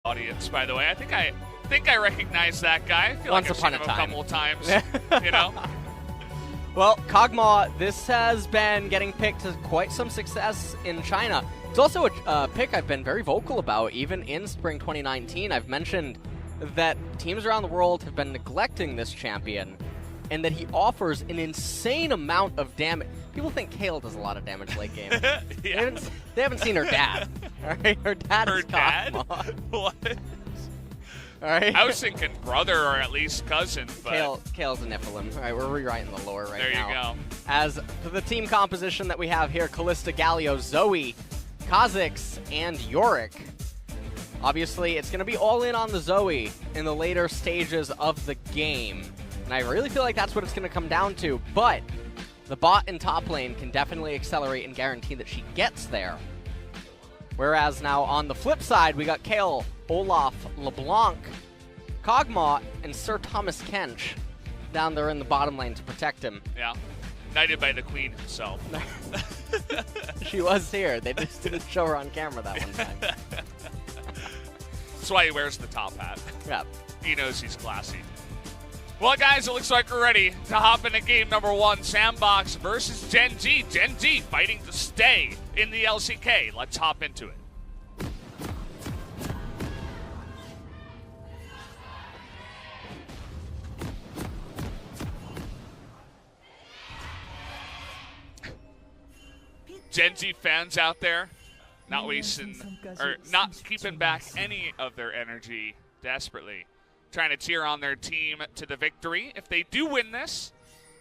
audience, by the way. I think I recognize that guy. I feel Once like I've upon seen a him a time. couple of times, you know? Well, Kog'Maw, this has been getting picked to quite some success in China. It's also a pick I've been very vocal about, even in spring 2019. I've mentioned that teams around the world have been neglecting this champion, and that he offers an insane amount of damage. People think Kayle does a lot of damage late game. Yeah. They haven't seen her dad. All right? Her dad Her is dad? Kog'Maw. What? All right? I was thinking brother or at least cousin, but Kale's a Nephilim. All right, we're rewriting the lore right now. there you go. As for the team composition that we have here, Kalista, Galio, Zoe, Kha'Zix, and Yorick. Obviously, it's going to be all in on the Zoe in the later stages of the game. And I really feel like that's what it's going to come down to. But the bot in top lane can definitely accelerate and guarantee that she gets there. Whereas now on the flip side, we got Kayle, Olaf, LeBlanc, Kog'Maw, and Sir Thomas Kench down there in the bottom lane to protect him. Yeah. Knighted by the queen herself. She was here. They just didn't show her on camera that one time. That's why he wears the top hat. Yeah. He knows he's classy. Well, guys, it looks like we're ready to hop into game number 1. Sandbox versus Gen.G. Gen.G fighting to stay in the LCK. Let's hop into it. Gen.G fans out there, not wasting or not keeping back any of their energy desperately, trying to cheer on their team to the victory. If they do win this,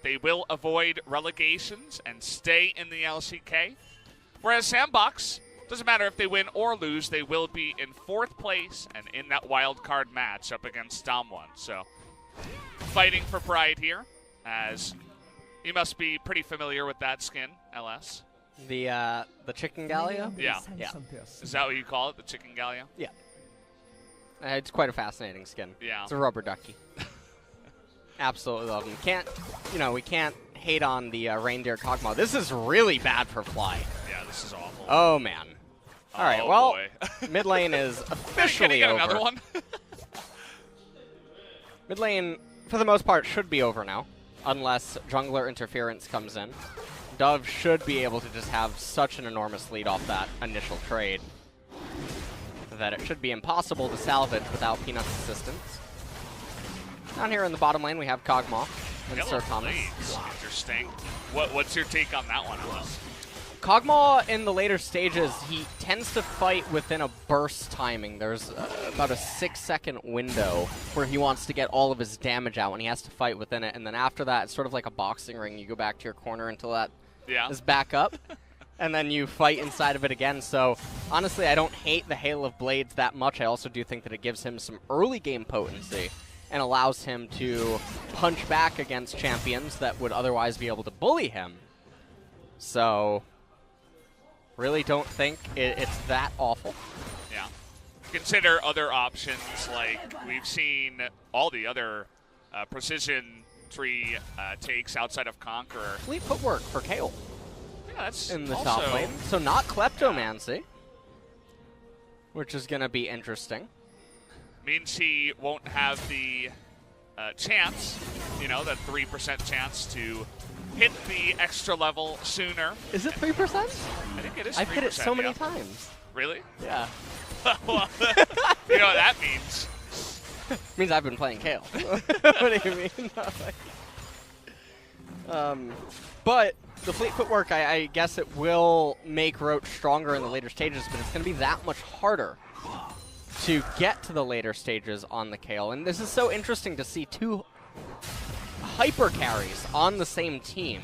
they will avoid relegations and stay in the LCK. Whereas Sandbox, doesn't matter if they win or lose, they will be in 4th place and in that wild card match up against Damwon. So, fighting for pride here, as you must be pretty familiar with that skin, LS. The chicken Galio? Yeah. Yeah. Is that what you call it, the chicken Galio? Yeah. It's quite a fascinating skin. Yeah. It's a rubber ducky. Absolutely love them. We can't hate on the reindeer Kog'Maw. This is really bad for Fly. Yeah, this is awful. Oh, man. All right, Oh, well, boy. mid lane is officially Can you get over. another one? Mid lane, for the most part, should be over now, unless jungler interference comes in. Dove should be able to just have such an enormous lead off that initial trade that it should be impossible to salvage without Peanut's assistance. Down here in the bottom lane, we have Kog'Maw and Sir Thomas. Interesting. What's your take on that one, Alice? Kog'Maw in the later stages, he tends to fight within a burst timing. There's about a 6-second window where he wants to get all of his damage out and he has to fight within it. And then after that, it's sort of like a boxing ring. You go back to your corner until that is back up, and then you fight inside of it again. So honestly, I don't hate the Hail of Blades that much. I also do think that it gives him some early game potency and allows him to punch back against champions that would otherwise be able to bully him. So really don't think it's that awful. Yeah. Consider other options, like we've seen all the other precision tree takes outside of Conqueror. Fleet footwork for Kayle. Yeah, that's in the also, top lane. So not Kleptomancy, which is going to be interesting. Means he won't have the chance, that 3% chance to hit the extra level sooner. Is it 3%? I think it is 3%. I've hit it so many times. Really? Yeah. Well, you know what that means. Means I've been playing Kayle. What do you mean? But the fleet footwork, I guess it will make Roach stronger in the later stages, but it's going to be that much harder to get to the later stages on the Kayle. And this is so interesting to see 2 hyper carries on the same team.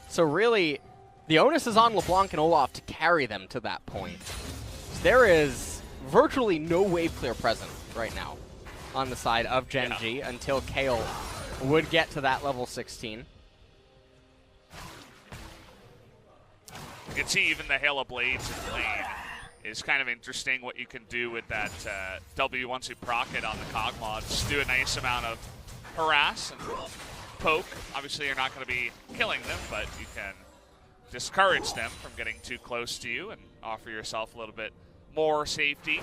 So really, the onus is on LeBlanc and Olaf to carry them to that point. So there is virtually no wave clear present right now on the side of Gen.G until Kayle would get to that level 16. You can see even the Hail of Blades in lane is kind of interesting what you can do with that W10D2 procket on the Kog'Maw. Just do a nice amount of harass and poke. Obviously, you're not going to be killing them, but you can discourage them from getting too close to you and offer yourself a little bit more safety.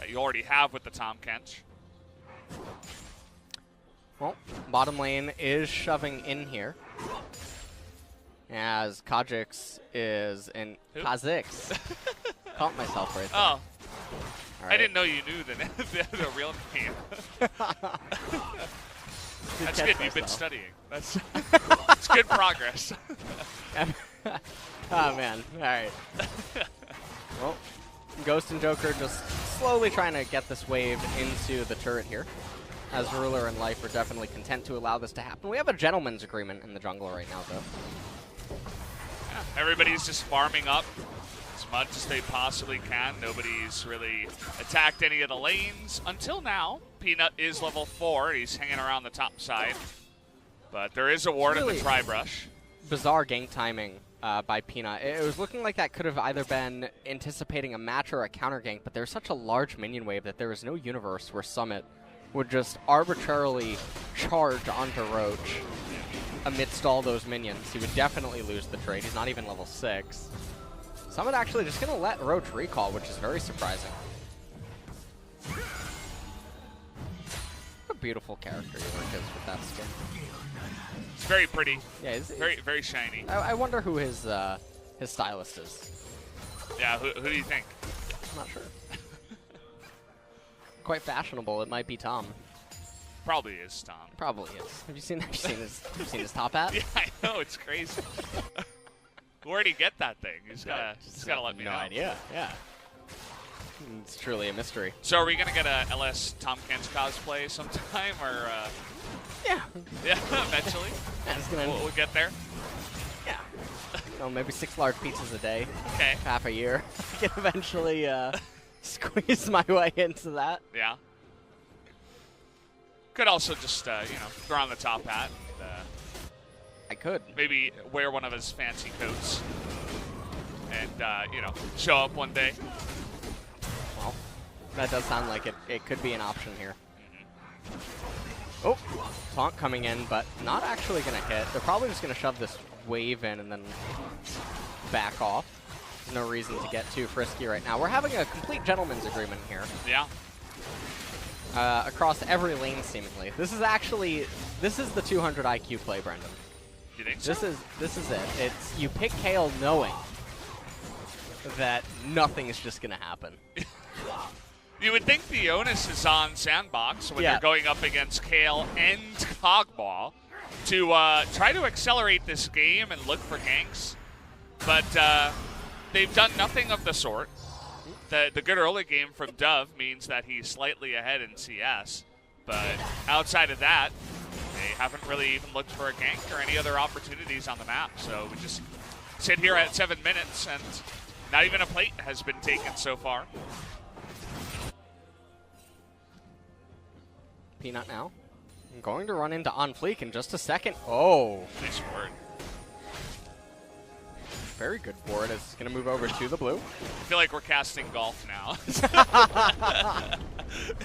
that you already have with the Tahm Kench. Well, bottom lane is shoving in here. As Kha'Zix is in... Kha'Zix. Caught myself right there. Oh. Right. I didn't know you knew the real name. That's good. You've been studying. That's good progress. Oh, man. All right. Well, Ghost and Joker just slowly trying to get this wave into the turret here. As Ruler and Life are definitely content to allow this to happen. We have a gentleman's agreement in the jungle right now, though. Yeah, everybody's just farming up as much as they possibly can. Nobody's really attacked any of the lanes until now. Peanut is level 4. He's hanging around the top side. But there is a ward in the Tri-Brush. Bizarre gank timing by Peanut. It was looking like that could have either been anticipating a match or a counter gank, but there's such a large minion wave that there is no universe where Summit would just arbitrarily charge onto Roach amidst all those minions. He would definitely lose the trade. He's not even level 6. Summit actually just going to let Roach recall, which is very surprising. What a beautiful character York is with that skin. It's very pretty. Yeah, it's very, very shiny. I wonder who his stylist is. Yeah, who do you think? I'm not sure. Quite fashionable. It might be Tom. Probably is Tom. Probably is. Have you seen his top hat? Yeah, I know, it's crazy. Where'd he get that thing? He's gotta let me know. No idea. Yeah. It's truly a mystery. So are we gonna get a LS Tahm Kench cosplay sometime, or? Yeah. Yeah, eventually. Yeah, it's gonna. We'll get there. Yeah. Oh, maybe 6 large pizzas a day. Okay. Half a year. I can eventually squeeze my way into that. Yeah. Could also just, throw on the top hat. I could. Maybe wear one of his fancy coats and, show up one day. Well, that does sound like it could be an option here. Mm-hmm. Oh, taunt coming in, but not actually going to hit. They're probably just going to shove this wave in and then back off. There's no reason to get too frisky right now. We're having a complete gentleman's agreement here. Yeah. Across every lane, seemingly. This is the 200 IQ play, Brendan. You think so? This is it. It's you pick Kale knowing that nothing is just gonna happen. You would think the onus is on Sandbox when they're going up against Kale and Cogball to try to accelerate this game and look for ganks, but they've done nothing of the sort. The good early game from Dove means that he's slightly ahead in CS, but outside of that, they haven't really even looked for a gank or any other opportunities on the map. So we just sit here at 7 minutes, and not even a plate has been taken so far. Peanut now. I'm going to run into On Fleek in just a second. Oh. Nice word. Very good board. It's going to move over to the blue. I feel like we're casting golf now.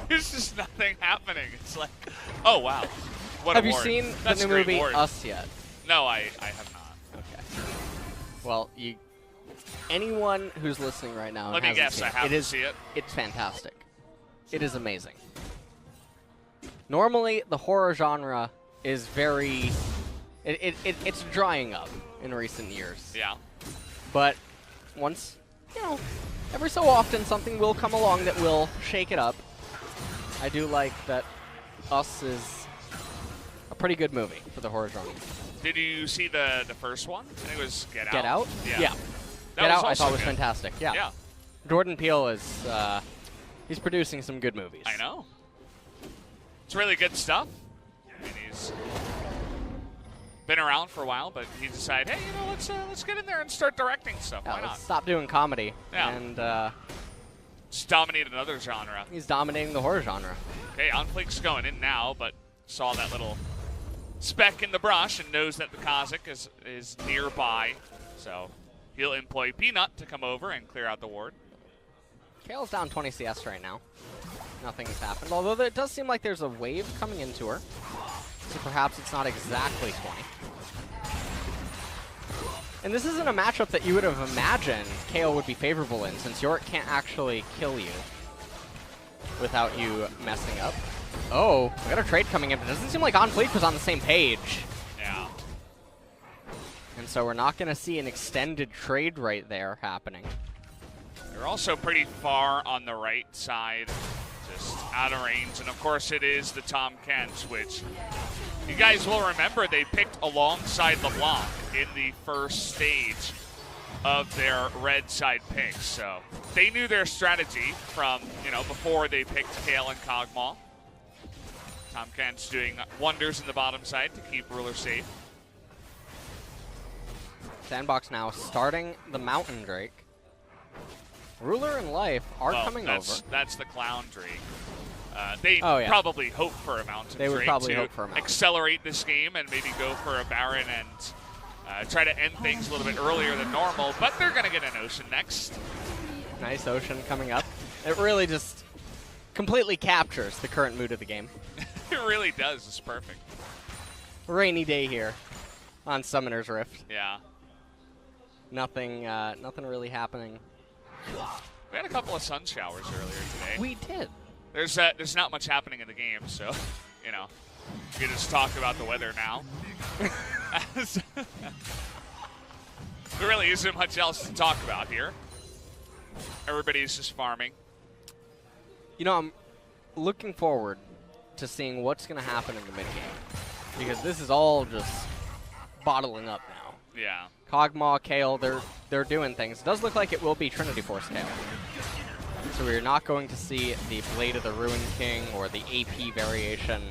There's just nothing happening. It's like, oh, wow. What have a you ward. seen That's the new movie ward. Us yet? No, I have not. Okay. Well, anyone who's listening right now Let me guess, I have to see it. It's fantastic. It is amazing. Normally, the horror genre is very... It's drying up in recent years. Yeah. But once, every so often something will come along that will shake it up. I do like that Us is a pretty good movie for the horror genre. Did you see the first one? I think it was Get Out. Get Out? Yeah. Get Out I thought was good. fantastic. Yeah. Yeah. Jordan Peele is, he's producing some good movies. I know. It's really good stuff. I mean, he's been around for a while, but he decided, hey, let's get in there and start directing stuff. Yeah, Why not? let's stop doing comedy. Yeah. And just dominate another genre. he's dominating the horror genre. Okay, On Fleek's going in now, but saw that little speck in the brush and knows that the Kha'Zix is nearby. So he'll employ Peanut to come over and clear out the ward. Kale's down 20 CS right now. Nothing's happened, although it does seem like there's a wave coming into her. So perhaps it's not exactly 20. And this isn't a matchup that you would have imagined Kale would be favorable in, since York can't actually kill you. without you messing up. Oh, we got a trade coming in, but it doesn't seem like On Fleek was on the same page. Yeah. And so we're not going to see an extended trade right there happening. They're also pretty far on the right side, just out of range. And of course it is the Tom Kents, which you guys will remember they picked alongside LeBlanc in the first stage of their red side picks. So they knew their strategy from, before they picked Kale and Kog'Maw. Tom Kent's doing wonders in the bottom side to keep Ruler safe. Sandbox now starting the Mountain Drake. Ruler and Life are coming over. That's the Clown Drake. They probably hope for a Mountain Drake. They would probably hope for a Mountain. Accelerate this game and maybe go for a Baron and try to end things a little bit earlier than normal, but they're going to get an Ocean next. Nice Ocean coming up. It really just completely captures the current mood of the game. It really does. It's perfect. Rainy day here on Summoner's Rift. Yeah. Nothing really happening. We had a couple of sun showers earlier today. We did. There's not much happening in the game, so, you can just talk about the weather now. There really isn't much else to talk about here. Everybody's just farming. I'm looking forward to seeing what's going to happen in the mid-game, because this is all just bottling up now. Yeah. Kog'Maw, Kale, they're doing things. It does look like it will be Trinity Force Kale. So we're not going to see the Blade of the Ruin King or the AP variation.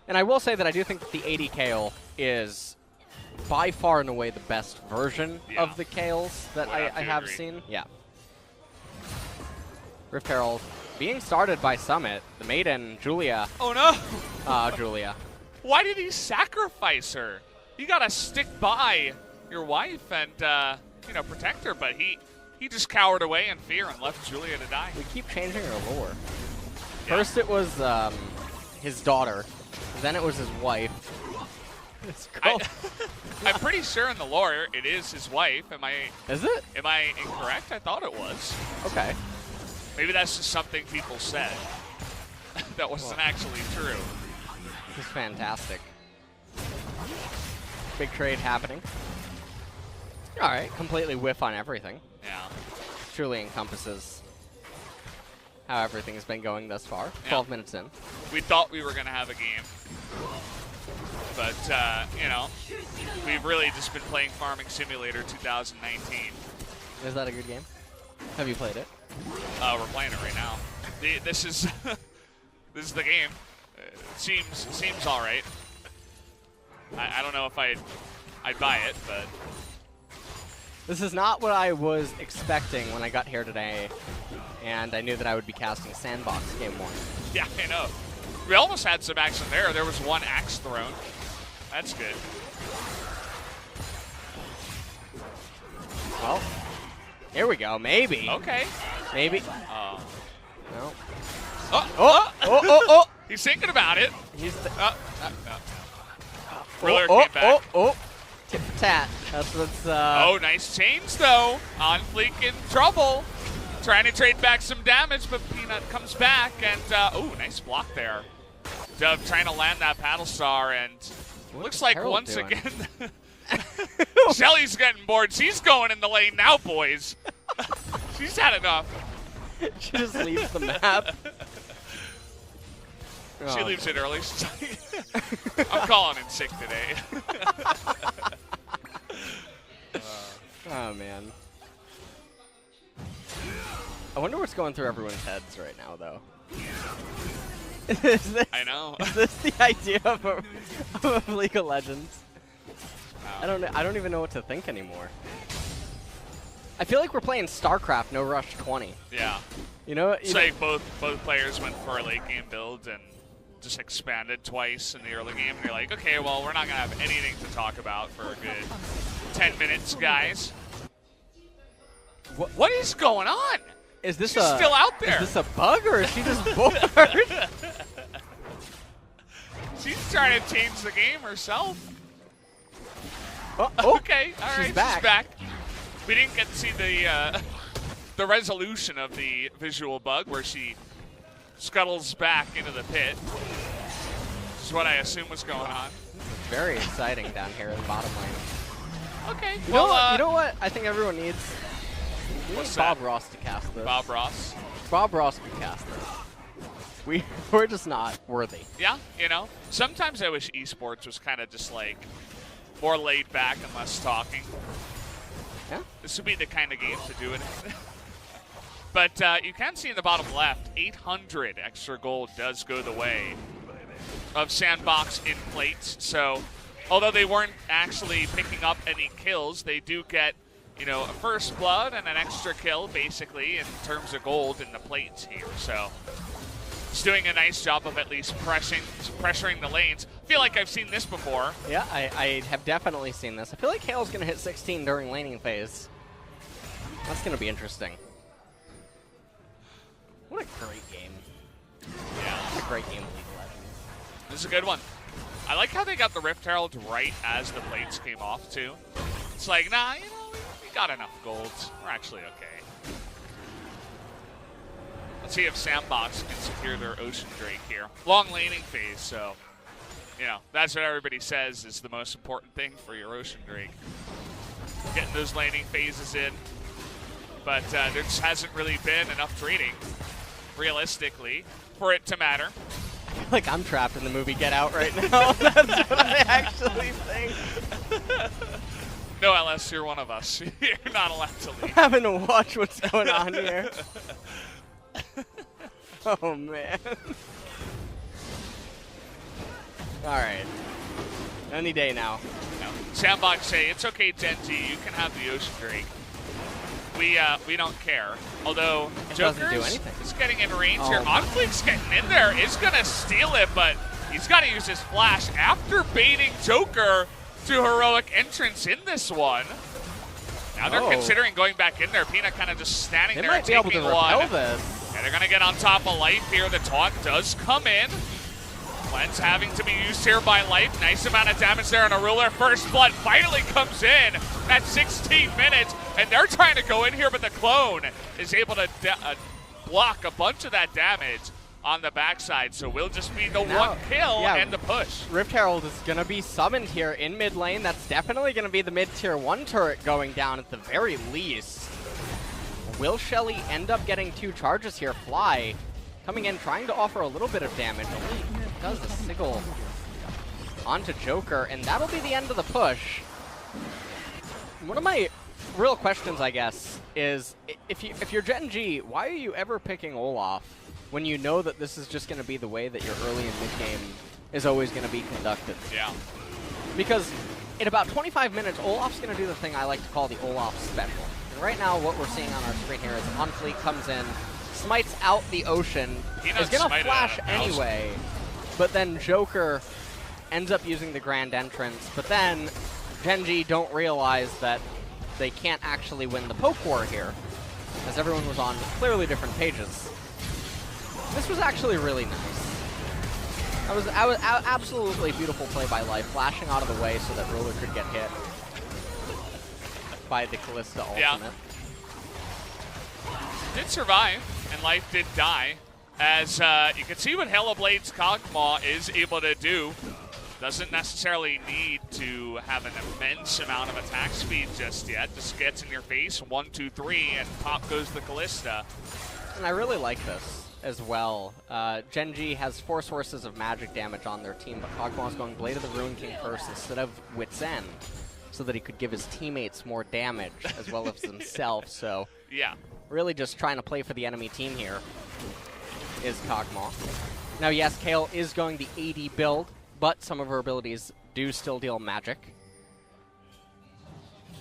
And I will say that I do think that the AD Kale is by far and away the best version of the Kales that I have seen. Yeah. Rift Herald being started by Summit. The Maiden, Julia. Oh no! Julia. Why did he sacrifice her? You gotta stick by your wife and, protect her, but he just cowered away in fear and left Julia to die. We keep changing her lore. Yeah. First it was his daughter, then it was his wife. I'm pretty sure in the lore it is his wife. Is it? Am I incorrect? I thought it was. Okay. Maybe that's just something people said that wasn't actually true. This is fantastic. Big trade happening. All right, completely whiff on everything. Yeah. Truly encompasses how everything's been going thus far. 12 minutes in. We thought we were going to have a game. But, we've really just been playing Farming Simulator 2019. Is that a good game? Have you played it? We're playing it right now. This is this is the game. Seems all right. I don't know if I'd buy it, but this is not what I was expecting when I got here today, and I knew that I would be casting Sandbox game 1. Yeah, I know. We almost had some action there. There was one axe thrown. That's good. Well, here we go. Maybe. Okay. Maybe. No. Oh! He's thinking about it. He's Ruler came back. Tip for tat. That's what's. Oh, nice change though. On Fleek in trouble. Trying to trade back some damage, but Peanut comes back and nice block there. Dove trying to land that paddle star, and looks like once again Shelly's getting bored. She's going in the lane now, boys. She's had enough. She just leaves the map. She leaves it early. She's like, I'm calling in sick today. Oh, man. I wonder what's going through everyone's heads right now, though. I know. Is this the idea of a League of Legends? Wow. I don't even know what to think anymore. I feel like we're playing StarCraft No Rush 20. Yeah. It's like both players went for a late game build and just expanded twice in the early game. And you're like, okay, well, we're not going to have anything to talk about for a good 10 minutes, guys. What is going on? Is this She's still out there? Is this a bug or is she just bored? She's trying to change the game herself. Okay, all right, she's back. We didn't get to see the resolution of the visual bug where she scuttles back into the pit. This is what I assume was going on. Very exciting down here in the bottom lane. Okay. You Well, know what? I think everyone needs. What's Bob that? Ross to cast this. Bob Ross. Bob Ross can cast this. We're just not worthy. Yeah, you know, sometimes I wish esports was kind of just like more laid back and less talking. Yeah. This would be the kind of game to do it in. But you can see in the bottom left, 800 extra gold does go the way of Sandbox in plates. So although they weren't actually picking up any kills, they do get, you know, a first blood and an extra kill basically in terms of gold in the plates here. So it's doing a nice job of at least pressuring the lanes. I feel like I've seen this before. Yeah, I have definitely seen this. I feel like Hale's going to hit 16 during laning phase. That's going to be interesting. What a great game. Yeah. What a great game of League of Legends. This is a good one. I like how they got the Rift Herald right as the plates came off, too. It's like, nah, you know, we got enough golds. We're actually okay. Let's see if Sandbox can secure their Ocean Drake here. Long laning phase, so, you know, that's what everybody says is the most important thing for your Ocean Drake. Getting those laning phases in. But there just hasn't really been enough trading, realistically, for it to matter. I feel like I'm trapped in the movie Get Out right now. That's what I actually think. No, LS, you're one of us. You're not allowed to leave. I'm having to watch what's going on here. Oh, man. All right. Any day now. No. Sandbox say, it's okay, Gen.G, you can have the Ocean Drake. We don't care. Although Joker is getting in range here. Onfleek's getting in there. Is going to steal it, but he's got to use his flash after baiting Joker to heroic entrance in this one. Now they're considering going back in there. Peanut kind of just standing there and taking one. And they're going to get on top of Life here. The taunt does come in. Cleanse having to be used here by Life. Nice amount of damage there on a ruler. First blood finally comes in at 16 minutes. And they're trying to go in here, but the clone is able to block a bunch of that damage on the backside. So we'll just be the one kill and the push. Rift Herald is going to be summoned here in mid lane. That's definitely going to be the mid-tier 1 turret going down at the very least. Will Shelly end up getting 2 charges here? Fly coming in, trying to offer a little bit of damage. Only does a sigil onto Joker, and that'll be the end of the push. One of my real questions, I guess, is if you're Gen.G, why are you ever picking Olaf when you know that this is just going to be the way that your early and mid game is always going to be conducted? Yeah. Because in about 25 minutes, Olaf's going to do the thing I like to call the Olaf special. And right now, what we're seeing on our screen here is Onfleek comes in, smites out the Ocean, is going to flash anyway, but then Joker ends up using the Grand Entrance, but then Gen.G don't realize that they can't actually win the poke war here, as everyone was on clearly different pages. This was actually really nice. That was absolutely beautiful play by Life, flashing out of the way so that Ruler could get hit by the Callista ultimate. Yeah. Did survive, and Life did die. As you can see what Hellablade's Cogmaw is able to do. Doesn't necessarily need to have an immense amount of attack speed just yet. Just gets in your face, 1, 2, 3, and pop goes the Callista. And I really like this as well. Gen.G has 4 sources of magic damage on their team, but Cogmaw's going Blade of the Ruin King first instead of Wit's End, so that he could give his teammates more damage as well as himself. So yeah, really just trying to play for the enemy team here is Cogmaw. Now yes, Kayle is going the AD build, but some of her abilities do still deal magic.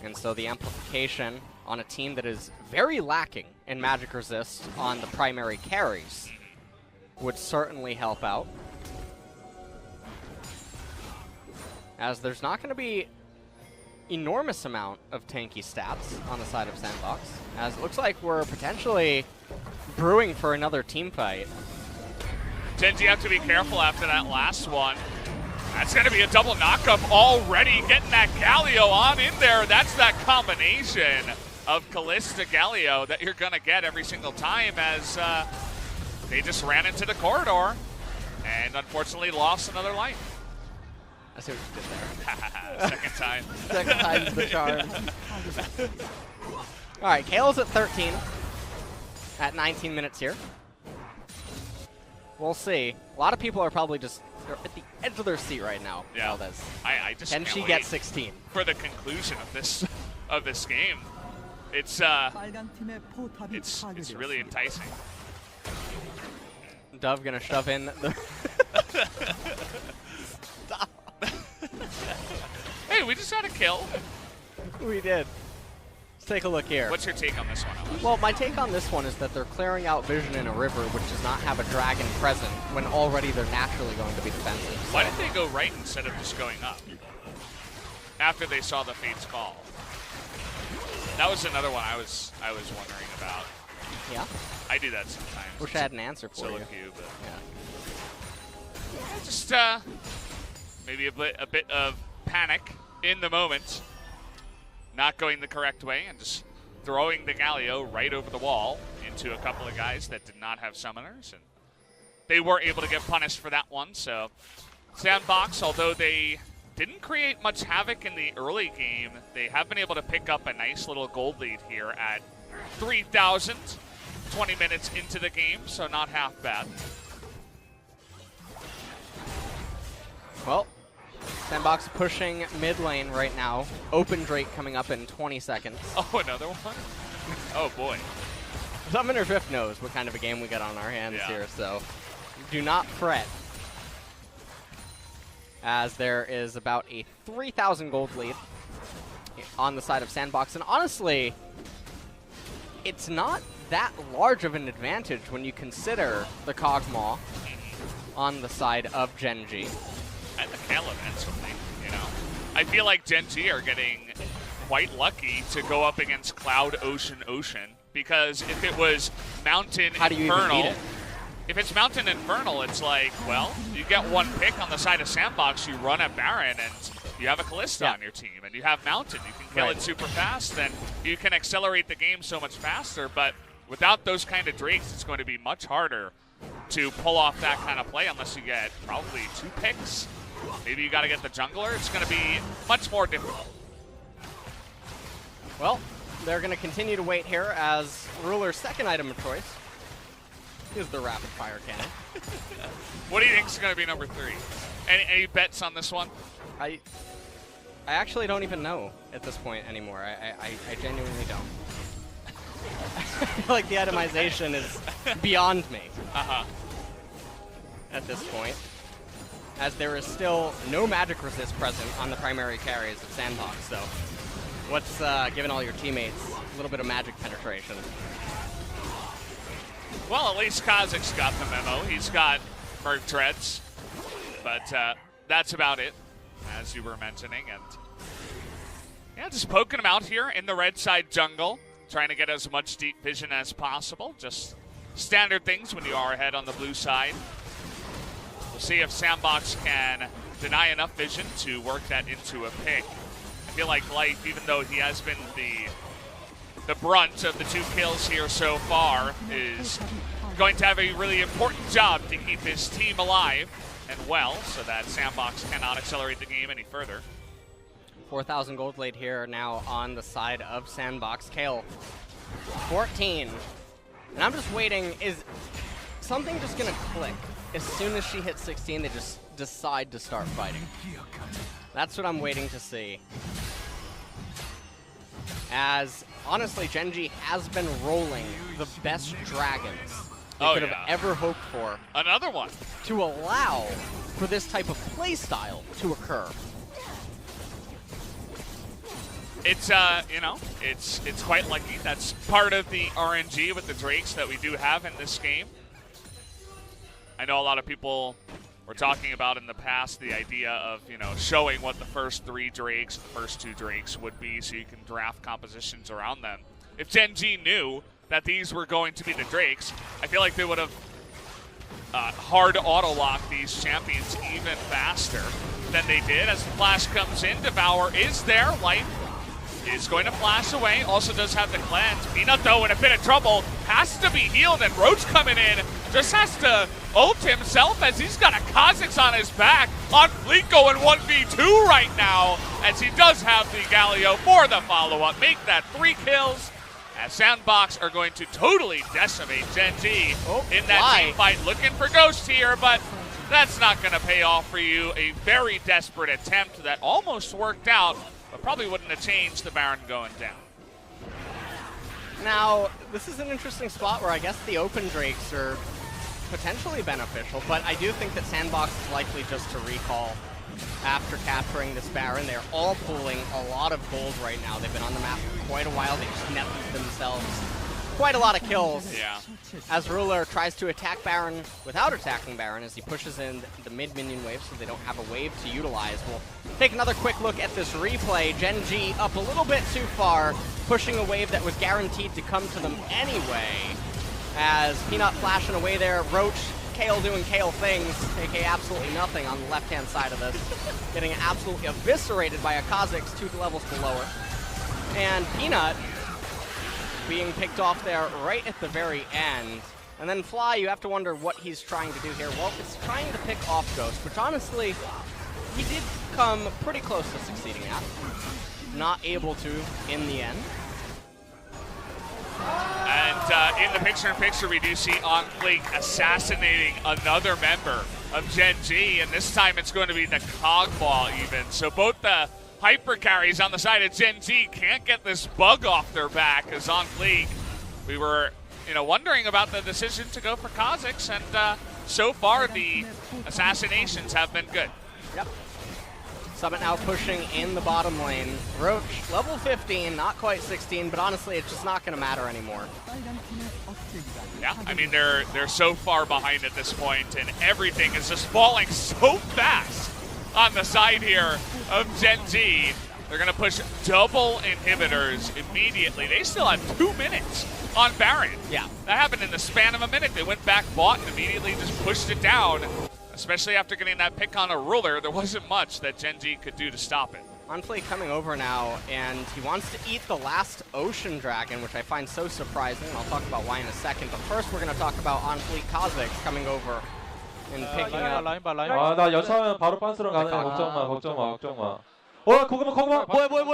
And so the amplification on a team that is very lacking in magic resist on the primary carries would certainly help out. As there's not going to be enormous amount of tanky stats on the side of Sandbox, as it looks like we're potentially brewing for another team fight. Gen.G have to be careful after that last one. That's going to be a double knockup already, getting that Galio on in there. That's that combination of Callista Galio that you're going to get every single time, as they just ran into the corridor and unfortunately lost another life. I see what you did there. Second time. Second time's the charm. All right, Kale's at 13 at 19 minutes here. We'll see. A lot of people are probably just at the edge of their seat right now. Yeah. I just Can can't she wait get 16? for the conclusion of this game. It's really enticing. Dove gonna shove in the. Hey, we just had a kill. We did. Let's take a look here. What's your take on this one, Alex? Well, my take on this one is that they're clearing out vision in a river which does not have a dragon present when already they're naturally going to be defensive. So. Why did they go right instead of just going up? After they saw the Fate's Call. That was another one I was wondering about. Yeah? I do that sometimes. Wish I had an answer for you. But Yeah. just maybe a bit of panic in the moment. Not going the correct way and just throwing the Galio right over the wall into a couple of guys that did not have summoners. And they were able to get punished for that one. So Sandbox, although they didn't create much havoc in the early game, they have been able to pick up a nice little gold lead here at 3,000, 20 minutes into the game, so not half bad. Well, Sandbox pushing mid lane right now. Open Drake coming up in 20 seconds. Oh, another one? Oh, boy. Summoner Drift knows what kind of a game we got on our hands here, so do not fret. As there is about a 3,000 gold lead on the side of Sandbox. And honestly, it's not that large of an advantage when you consider the Kog'Maw on the side of Gen.G. And the Kale eventually, you know. I feel like Gen.G are getting quite lucky to go up against Cloud, Ocean, because if it was Mountain, how do you Infernal, even beat it? If it's Mountain Infernal, it's like, well, you get one pick on the side of Sandbox, you run at Baron, and you have a Callista on your team, and you have Mountain. You can kill it super fast, and you can accelerate the game so much faster, but without those kind of Drakes, it's going to be much harder to pull off that kind of play unless you get probably 2 picks. Maybe you got to get the jungler. It's going to be much more difficult. Well, they're going to continue to wait here as Ruler's second item of choice is the rapid fire cannon. What do you think is going to be number 3? Any bets on this one? I actually don't even know at this point anymore. I genuinely don't. I feel like the itemization is beyond me at this point, as there is still no magic resist present on the primary carries of Sandbox. So what's giving all your teammates a little bit of magic penetration? Well, at least Kha'Zix's got the memo. He's got Merc Treads, but that's about it, as you were mentioning. And yeah, just poking him out here in the red side jungle, trying to get as much deep vision as possible. Just standard things when you are ahead on the blue side. We'll see if Sandbox can deny enough vision to work that into a pick. I feel like Life, even though he has been the brunt of the 2 kills here so far, is going to have a really important job to keep his team alive and well, so that Sandbox cannot accelerate the game any further. 4,000 gold lead here now on the side of Sandbox. Kale, 14. And I'm just waiting. Is something just going to click? As soon as she hits 16, they just decide to start fighting. That's what I'm waiting to see. As, honestly, Gen.G has been rolling the best dragons they could have ever hoped for. Another one. To allow for this type of play style to occur. It's, you know, it's quite lucky. That's part of the RNG with the Drakes that we do have in this game. I know a lot of people were talking about in the past the idea of, you know, showing what the first 3 Drakes, the first 2 Drakes would be so you can draft compositions around them. If Gen.G knew that these were going to be the Drakes, I feel like they would have hard auto-locked these champions even faster than they did. As the flash comes in, Devour is there. Life is going to flash away. Also does have the cleanse. Peanut, though, in a bit of trouble. Has to be healed, and Roach coming in just has to ult himself as he's got a Kha'Zix on his back. On Fleet going 1v2 right now, as he does have the Galio for the follow-up. Make that 3 kills, as Sandbox are going to totally decimate Gen.G in that team fight. Looking for Ghost here, but that's not going to pay off for you. A very desperate attempt that almost worked out, but probably wouldn't have changed the Baron going down. Now, this is an interesting spot where I guess the open drakes are potentially beneficial, but I do think that Sandbox is likely just to recall after capturing this Baron. They're all pulling a lot of gold right now. They've been on the map for quite a while. They just netted themselves quite a lot of kills. Yeah. As Ruler tries to attack Baron without attacking Baron as he pushes in the mid-minion wave so they don't have a wave to utilize. We'll take another quick look at this replay. Gen.G up a little bit too far, pushing a wave that was guaranteed to come to them anyway. As Peanut flashing away there, Roach, Kale doing Kale things, aka absolutely nothing on the left-hand side of this. Getting absolutely eviscerated by a Kha'Zix 2 levels below her. And Peanut being picked off there right at the very end. And then Fly, you have to wonder what he's trying to do here. Well, it's trying to pick off Ghost, which honestly, he did come pretty close to succeeding at. Not able to in the end. And in the picture-in-picture, we do see OnFleek assassinating another member of Gen.G, and this time it's going to be the Cogball even. So both the hyper carries on the side of Gen.G can't get this bug off their back, as OnFleek, we were wondering about the decision to go for Kha'Zix, and so far the assassinations have been good. Yep. Summit now pushing in the bottom lane. Roach, level 15, not quite 16, but honestly, it's just not going to matter anymore. Yeah, I mean, they're so far behind at this point, and everything is just falling so fast on the side here of Gen.G. They're going to push double inhibitors immediately. They still have 2 minutes on Baron. Yeah. That happened in the span of a minute. They went back, bought, and immediately just pushed it down. Especially after getting that pick on a Ruler, there wasn't much that Gen.G could do to stop it. OnFleek coming over now, and he wants to eat the last Ocean Dragon, which I find so surprising, and I'll talk about why in a second. But first, we're going to talk about OnFleek Kha'Zix coming over and picking up. 나 여차하면 바로 빤스로 가네. 걱정 마. 거기만. 뭐야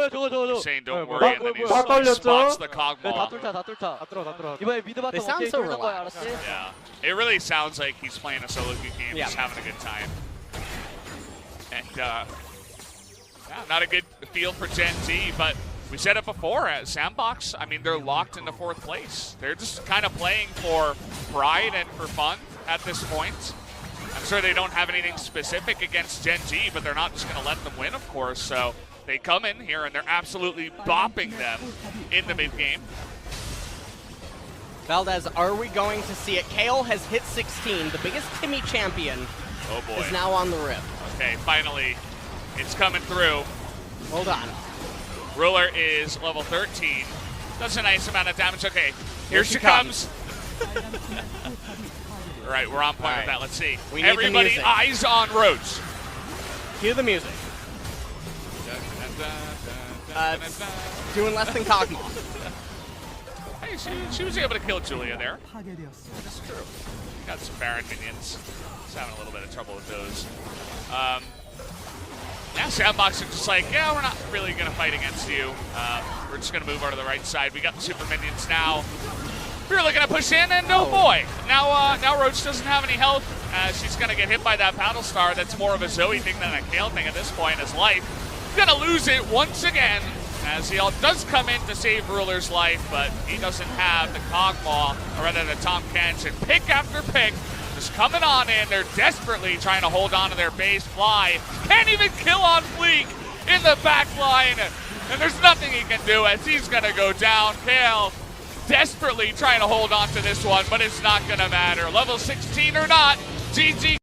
저거. Saying don't worry, and then he 다 떨렸죠? spots the Cogmaw. 다 뚫자. 이번에 미드 바텀 They sound 오케이 so 뚫는 거야, relaxed. 알았지? Yeah, it really sounds like he's playing a solo queue game, Yeah. just having a good time. And yeah, not a good feel for Gen.G, but we said it before, at Sandbox, I mean, they're locked into 4th place. They're just kind of playing for pride and for fun at this point. I'm sure they don't have anything specific against Gen.G, but they're not just going to let them win, of course. So they come in here and they're absolutely bopping them in the mid-game. Valdez, are we going to see it? Kale has hit 16. The biggest Timmy champion Oh boy. is now on the rip. Okay, finally, it's coming through. Hold on. Ruler is level 13. That's a nice amount of damage. Okay, here she comes. All right, we're on point All with right. that. Let's see. We need the Everybody music. eyes on Roach. Cue the music. Doing less than Cogmaw. Hey, she was able to kill Julia there. That's true. Got some Baron minions. Just having a little bit of trouble with those. Now Sandbox are just like, yeah, we're not really going to fight against you. We're just going to move over to the right side. We got the super minions now. We're looking to push in, and oh boy. Now Roach doesn't have any health. She's going to get hit by that Paddle Star. That's more of a Zoe thing than a Kale thing at this point. His life going to lose it once again, as he does come in to save Ruler's life, but he doesn't have the Cogmaw, or rather the Tom Kenson. Pick after pick, just coming on in. They're desperately trying to hold on to their base. Fly can't even kill OnFleek in the back line, and there's nothing he can do as he's going to go down. Kale desperately trying to hold on to this one, but it's not going to matter. Level 16 or not, GG